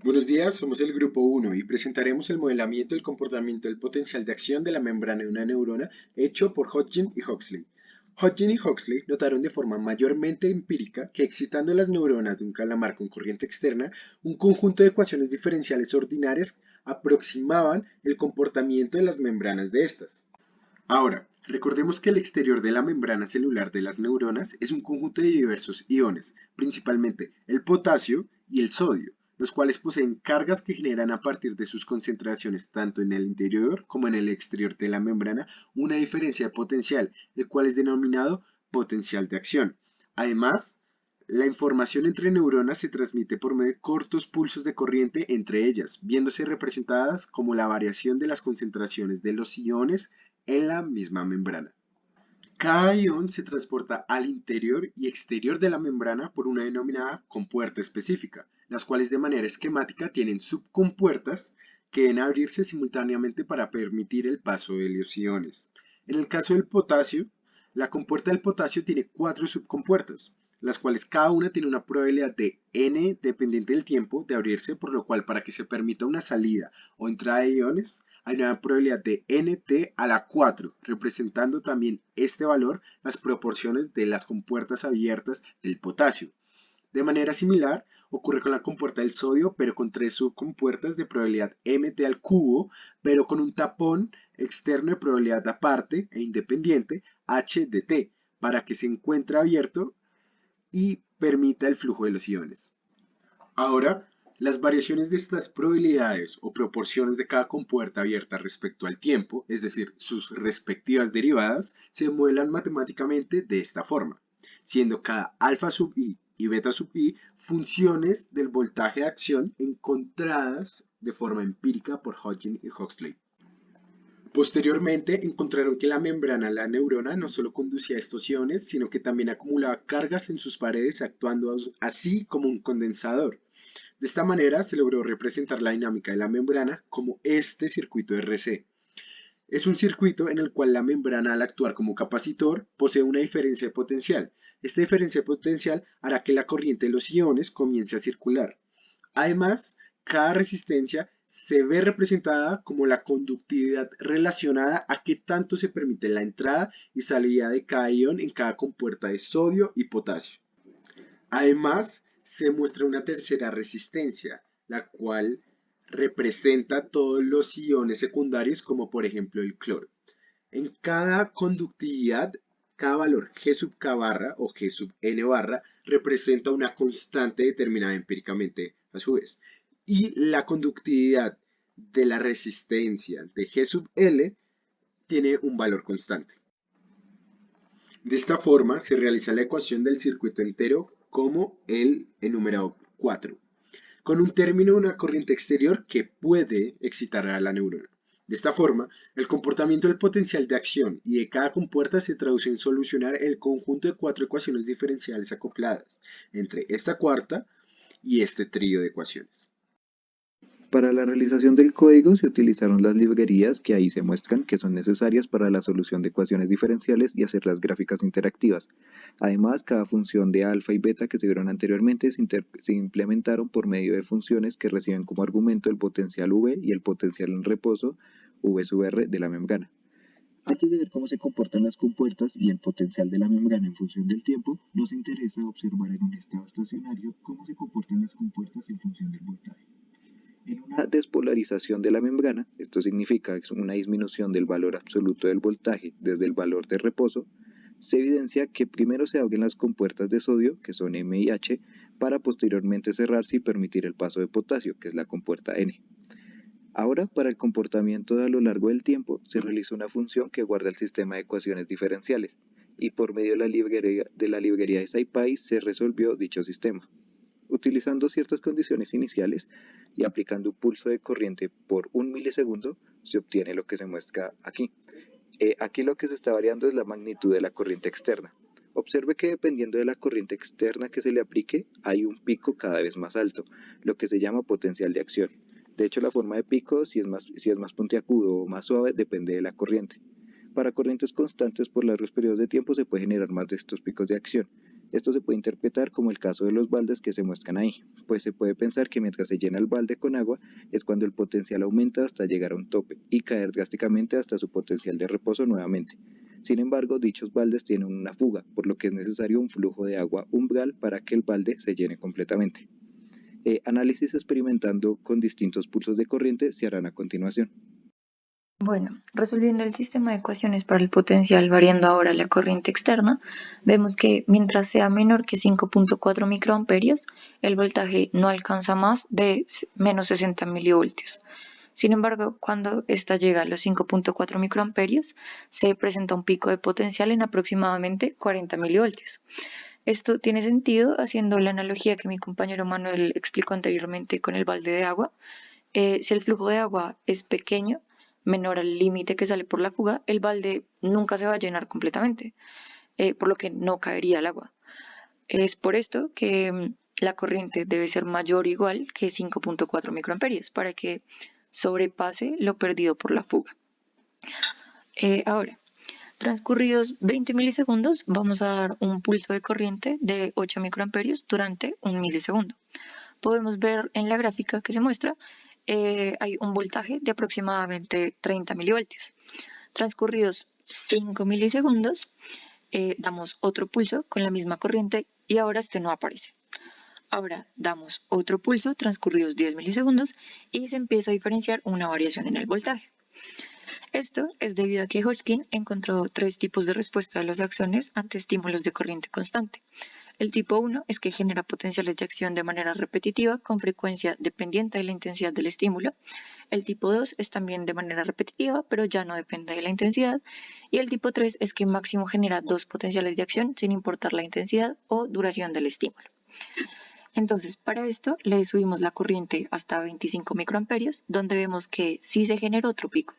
Buenos días, somos el grupo 1 y presentaremos el modelamiento del comportamiento del potencial de acción de la membrana de una neurona hecho por Hodgkin y Huxley. Hodgkin y Huxley notaron de forma mayormente empírica que excitando las neuronas de un calamar con corriente externa, un conjunto de ecuaciones diferenciales ordinarias aproximaban el comportamiento de las membranas de estas. Ahora, recordemos que el exterior de la membrana celular de las neuronas es un conjunto de diversos iones, principalmente el potasio y el sodio, los cuales poseen cargas que generan a partir de sus concentraciones tanto en el interior como en el exterior de la membrana una diferencia de potencial, el cual es denominado potencial de acción. Además, la información entre neuronas se transmite por medio de cortos pulsos de corriente entre ellas, viéndose representadas como la variación de las concentraciones de los iones en la misma membrana. Cada ion se transporta al interior y exterior de la membrana por una denominada compuerta específica, las cuales de manera esquemática tienen subcompuertas que deben abrirse simultáneamente para permitir el paso de los iones. En el caso del potasio, la compuerta del potasio tiene 4 subcompuertas, las cuales cada una tiene una probabilidad de n dependiente del tiempo de abrirse, por lo cual para que se permita una salida o entrada de iones, hay una probabilidad de nt a la 4, representando también este valor las proporciones de las compuertas abiertas del potasio. De manera similar, ocurre con la compuerta del sodio, pero con 3 subcompuertas de probabilidad mt al cubo, pero con un tapón externo de probabilidad aparte e independiente, h de t, para que se encuentre abierto y permita el flujo de los iones. Ahora, las variaciones de estas probabilidades o proporciones de cada compuerta abierta respecto al tiempo, es decir, sus respectivas derivadas, se modelan matemáticamente de esta forma, siendo cada alfa sub i y beta sub i funciones del voltaje de acción encontradas de forma empírica por Hodgkin y Huxley. Posteriormente encontraron que la membrana de la neurona no solo conducía a estos iones, sino que también acumulaba cargas en sus paredes actuando así como un condensador. De esta manera se logró representar la dinámica de la membrana como este circuito RC. Es un circuito en el cual la membrana al actuar como capacitor posee una diferencia de potencial. Esta diferencia de potencial hará que la corriente de los iones comience a circular. Además, cada resistencia se ve representada como la conductividad relacionada a qué tanto se permite la entrada y salida de cada ion en cada compuerta de sodio y potasio. Además, se muestra una tercera resistencia, la cual representa todos los iones secundarios, como por ejemplo el cloro. En cada conductividad, cada valor G sub K barra o G sub N barra representa una constante determinada empíricamente a su vez. Y la conductividad de la resistencia de G sub L tiene un valor constante. De esta forma se realiza la ecuación del circuito entero como el enumerado 4, con un término de una corriente exterior que puede excitar a la neurona. De esta forma, el comportamiento del potencial de acción y de cada compuerta se traduce en solucionar el conjunto de 4 ecuaciones diferenciales acopladas entre esta cuarta y este trío de ecuaciones. Para la realización del código se utilizaron las librerías que ahí se muestran que son necesarias para la solución de ecuaciones diferenciales y hacer las gráficas interactivas. Además, cada función de alfa y beta que se vieron anteriormente se implementaron por medio de funciones que reciben como argumento el potencial V y el potencial en reposo V sub R de la membrana. Antes de ver cómo se comportan las compuertas y el potencial de la membrana en función del tiempo, nos interesa observar en un estado estacionario cómo se comportan las compuertas en función del voltaje. En una despolarización de la membrana, esto significa una disminución del valor absoluto del voltaje desde el valor de reposo, se evidencia que primero se abren las compuertas de sodio, que son M y H, para posteriormente cerrarse y permitir el paso de potasio, que es la compuerta N. Ahora, para el comportamiento a lo largo del tiempo, se realiza una función que guarda el sistema de ecuaciones diferenciales, y por medio de la librería de SciPy se resolvió dicho sistema. Utilizando ciertas condiciones iniciales y aplicando un pulso de corriente por 1 milisegundo, se obtiene lo que se muestra aquí. Aquí lo que se está variando es la magnitud de la corriente externa. Observe que dependiendo de la corriente externa que se le aplique, hay un pico cada vez más alto, lo que se llama potencial de acción. De hecho, la forma de pico, si es más puntiagudo o más suave, depende de la corriente. Para corrientes constantes por largos periodos de tiempo se puede generar más de estos picos de acción. Esto se puede interpretar como el caso de los baldes que se muestran ahí, pues se puede pensar que mientras se llena el balde con agua es cuando el potencial aumenta hasta llegar a un tope y caer drásticamente hasta su potencial de reposo nuevamente. Sin embargo, dichos baldes tienen una fuga, por lo que es necesario un flujo de agua umbral para que el balde se llene completamente. Análisis experimentando con distintos pulsos de corriente se harán a continuación. Bueno, resolviendo el sistema de ecuaciones para el potencial variando ahora la corriente externa, vemos que mientras sea menor que 5.4 microamperios, el voltaje no alcanza más de menos 60 milivoltios. Sin embargo, cuando ésta llega a los 5.4 microamperios, se presenta un pico de potencial en aproximadamente 40 milivoltios. Esto tiene sentido haciendo la analogía que mi compañero Manuel explicó anteriormente con el balde de agua. Si el flujo de agua es pequeño, menor al límite que sale por la fuga, el balde nunca se va a llenar completamente, por lo que no caería al agua. Es por esto que la corriente debe ser mayor o igual que 5.4 microamperios para que sobrepase lo perdido por la fuga. Ahora, transcurridos 20 milisegundos, vamos a dar un pulso de corriente de 8 microamperios durante un milisegundo. Podemos ver en la gráfica que se muestra hay un voltaje de aproximadamente 30 milivoltios. Transcurridos 5 milisegundos, damos otro pulso con la misma corriente y ahora este no aparece. Ahora damos otro pulso transcurridos 10 milisegundos y se empieza a diferenciar una variación en el voltaje. Esto es debido a que Hodgkin encontró tres tipos de respuesta de los axones ante estímulos de corriente constante. El tipo 1 es que genera potenciales de acción de manera repetitiva con frecuencia dependiente de la intensidad del estímulo. El tipo 2 es también de manera repetitiva, pero ya no depende de la intensidad. Y el tipo 3 es que máximo genera dos potenciales de acción sin importar la intensidad o duración del estímulo. Entonces, para esto le subimos la corriente hasta 25 microamperios, donde vemos que sí se generó otro pico.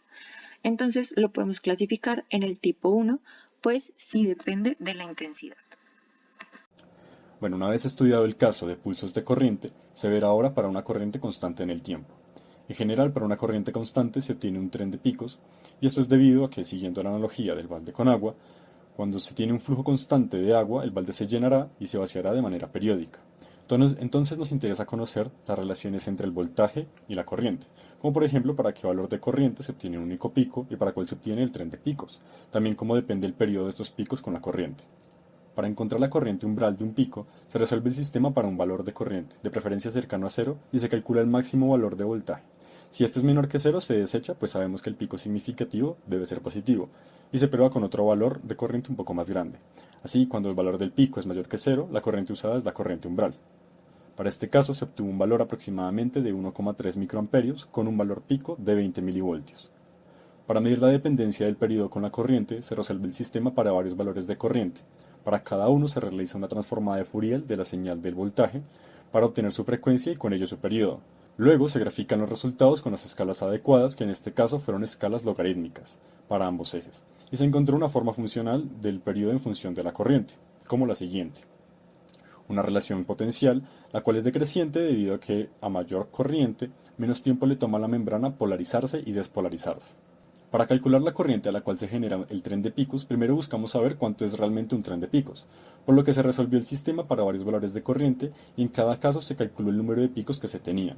Entonces, lo podemos clasificar en el tipo 1, pues sí depende de la intensidad. Bueno, una vez estudiado el caso de pulsos de corriente, se verá ahora para una corriente constante en el tiempo. En general, para una corriente constante se obtiene un tren de picos, y esto es debido a que, siguiendo la analogía del balde con agua, cuando se tiene un flujo constante de agua, el balde se llenará y se vaciará de manera periódica. Entonces nos interesa conocer las relaciones entre el voltaje y la corriente, como por ejemplo para qué valor de corriente se obtiene un único pico y para cuál se obtiene el tren de picos, también cómo depende el periodo de estos picos con la corriente. Para encontrar la corriente umbral de un pico, se resuelve el sistema para un valor de corriente, de preferencia cercano a cero, y se calcula el máximo valor de voltaje. Si este es menor que cero, se desecha, pues sabemos que el pico significativo debe ser positivo, y se prueba con otro valor de corriente un poco más grande. Así, cuando el valor del pico es mayor que cero, la corriente usada es la corriente umbral. Para este caso se obtuvo un valor aproximadamente de 1,3 microamperios con un valor pico de 20 milivoltios. Para medir la dependencia del periodo con la corriente, se resuelve el sistema para varios valores de corriente. Para cada uno se realiza una transformada de Fourier de la señal del voltaje para obtener su frecuencia y con ello su periodo. Luego se grafican los resultados con las escalas adecuadas, que en este caso fueron escalas logarítmicas para ambos ejes, y se encontró una forma funcional del periodo en función de la corriente, como la siguiente. Una relación potencial, la cual es decreciente debido a que a mayor corriente, menos tiempo le toma a la membrana polarizarse y despolarizarse. Para calcular la corriente a la cual se genera el tren de picos, primero buscamos saber cuánto es realmente un tren de picos, por lo que se resolvió el sistema para varios valores de corriente y en cada caso se calculó el número de picos que se tenían.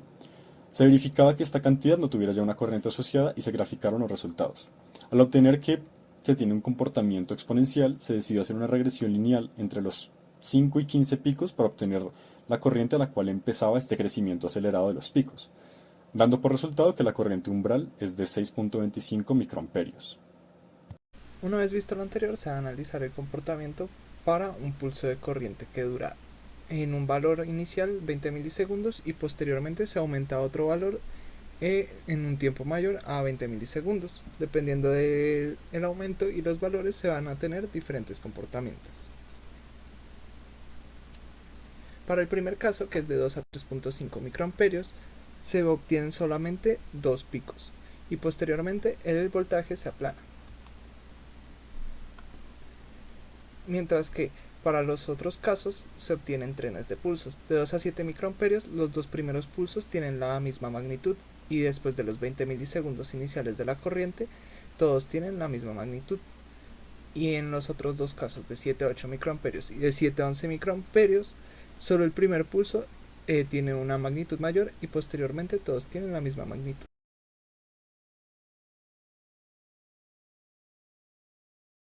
Se verificaba que esta cantidad no tuviera ya una corriente asociada y se graficaron los resultados. Al obtener que se tiene un comportamiento exponencial, se decidió hacer una regresión lineal entre los 5 y 15 picos para obtener la corriente a la cual empezaba este crecimiento acelerado de los picos, dando por resultado que la corriente umbral es de 6.25 microamperios. Una vez visto lo anterior, se va a analizar el comportamiento para un pulso de corriente que dura en un valor inicial 20 milisegundos y posteriormente se aumenta a otro valor en un tiempo mayor a 20 milisegundos. Dependiendo del aumento y los valores se van a tener diferentes comportamientos. Para el primer caso, que es de 2 a 3.5 microamperios, se obtienen solamente dos picos y posteriormente el voltaje se aplana. Mientras que para los otros casos se obtienen trenes de pulsos. De 2 a 7 microamperios, los dos primeros pulsos tienen la misma magnitud y después de los 20 milisegundos iniciales de la corriente, todos tienen la misma magnitud. y en los otros dos casos de 7 a 8 microamperios y de 7 a 11 microamperios, solo el primer pulso tiene una magnitud mayor y posteriormente todos tienen la misma magnitud.